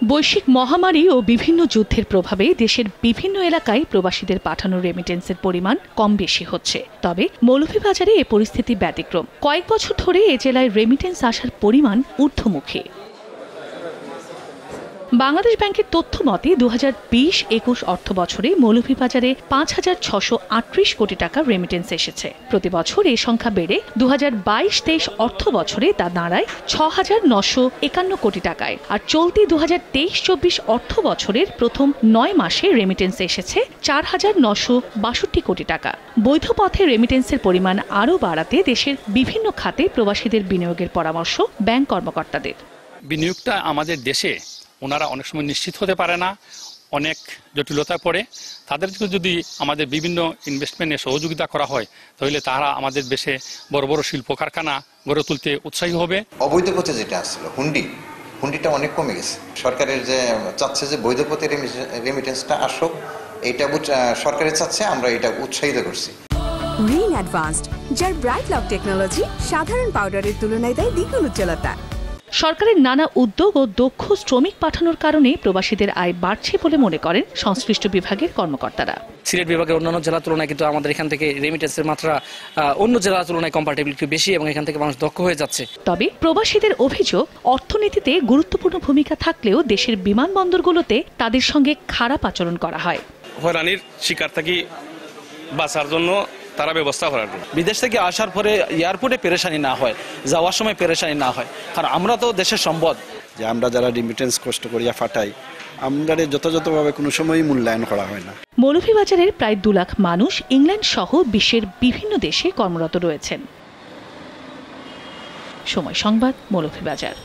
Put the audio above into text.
বৈশ্বিক মহামারী ও বিভিন্ন যুদ্ধের প্রভাবে দেশের বিভিন্ন এলাকায় প্রবাসীদের পাঠানো রেমিটেন্সের পরিমাণ কম বেশি হচ্ছে। তবে মৌলভীবাজারে এ পরিস্থিতি ব্যতিক্রম। কয়েক বছর ধরে এ জেলায় রেমিটেন্স আসার পরিমাণ ঊর্ধ্বমুখী। বাংলাদেশ ব্যাংকের তথ্য মতে 2020-21 অর্থ বছরে মৌলভীবাজারে 5,638 কোটি টাকা রেমিটেন্স এসেছে। প্রতি বছর এই সংখ্যা বেড়ে 2022-23 অর্থ বছরে তা দাঁড়ায় 6,951 কোটি টাকায়। আর চলতি 2023-24 অর্থ বছরের প্রথম 9 মাসে রেমিটেন্স এসেছে 4,962 কোটি টাকা। বৈধ পথে রেমিটেন্সের পরিমাণ আরও বাড়াতে দেশের বিভিন্ন খাতে প্রবাসীদের বিনিয়োগের পরামর্শ ব্যাংক কর্মকর্তাদের। বিনিয়োগটা আমাদের দেশে ওনারা অনেক সময় নিশ্চিত হতে পারে না, অনেক জটিলতায় পড়ে। তাদেরকে যদি আমাদের বিভিন্ন ইনভেস্টমেন্টে সহযোগিতা করা হয় তাহলে তারা আমাদের দেশে বড় বড় শিল্প কারখানা গড়ে তুলতে উৎসাহী হবে। অবৈধ পথে যেটা আসছিল হুন্ডিটা অনেক কমে গেছে। সরকারের যে চাচ্ছে যে বৈধ পথে রেমিটেন্সটা আসুক, এইটা সরকারের চাচ্ছে, আমরা এটা উৎসাহিত করছি। রিন অ্যাডভান্সড, যার ব্রাইট লক টেকনোলজি সাধারণ পাউডারের তুলনায় দেয় দ্বিগুণ উজ্জ্বলতা। সরকারের নানা উদ্যোগ ও দক্ষ শ্রমিক পাঠানোর কারণে প্রবাসীদের আয় বাড়ছে বলে মনে করেন সংশ্লিষ্ট বিভাগের কর্মকর্তারা। সিলেট বিভাগের অন্যান্য জেলার তুলনায় কিন্তু আমাদের এখান থেকে রেমিটেন্সের মাত্রা অন্য জেলার তুলনায় কম্পারেটিভলি একটু বেশি এবং এখান থেকে মানুষ দক্ষ হয়ে যাচ্ছে। তবে প্রবাসীদের অভিযোগ, অর্থনীতিতে গুরুত্বপূর্ণ ভূমিকা থাকলেও দেশের বিমানবন্দরগুলোতে তাদের সঙ্গে খারাপ আচরণ করা হয়। হয়রানির শিকার থাকি বাঁচার জন্য তারা ব্যবস্থা করার জন্য বিদেশ থেকে আসার পরে এয়ারপোর্টে পেরেশানি না হয়, যাওয়ার সময় পেরেশানি না হয়, কারণ আমরা তো দেশের সম্পদ। যে আমরা যারা রেমিটেন্স কষ্ট করিয়া ফাটাই, আমরা যথাযথভাবে কোনো সময়ই মূল্যায়ন করা হয় না। মৌলভীবাজারের প্রায় 2 লাখ মানুষ ইংল্যান্ড সহ বিশ্বের বিভিন্ন দেশে কর্মরত রয়েছেন। সময় সংবাদ, মৌলভীবাজার।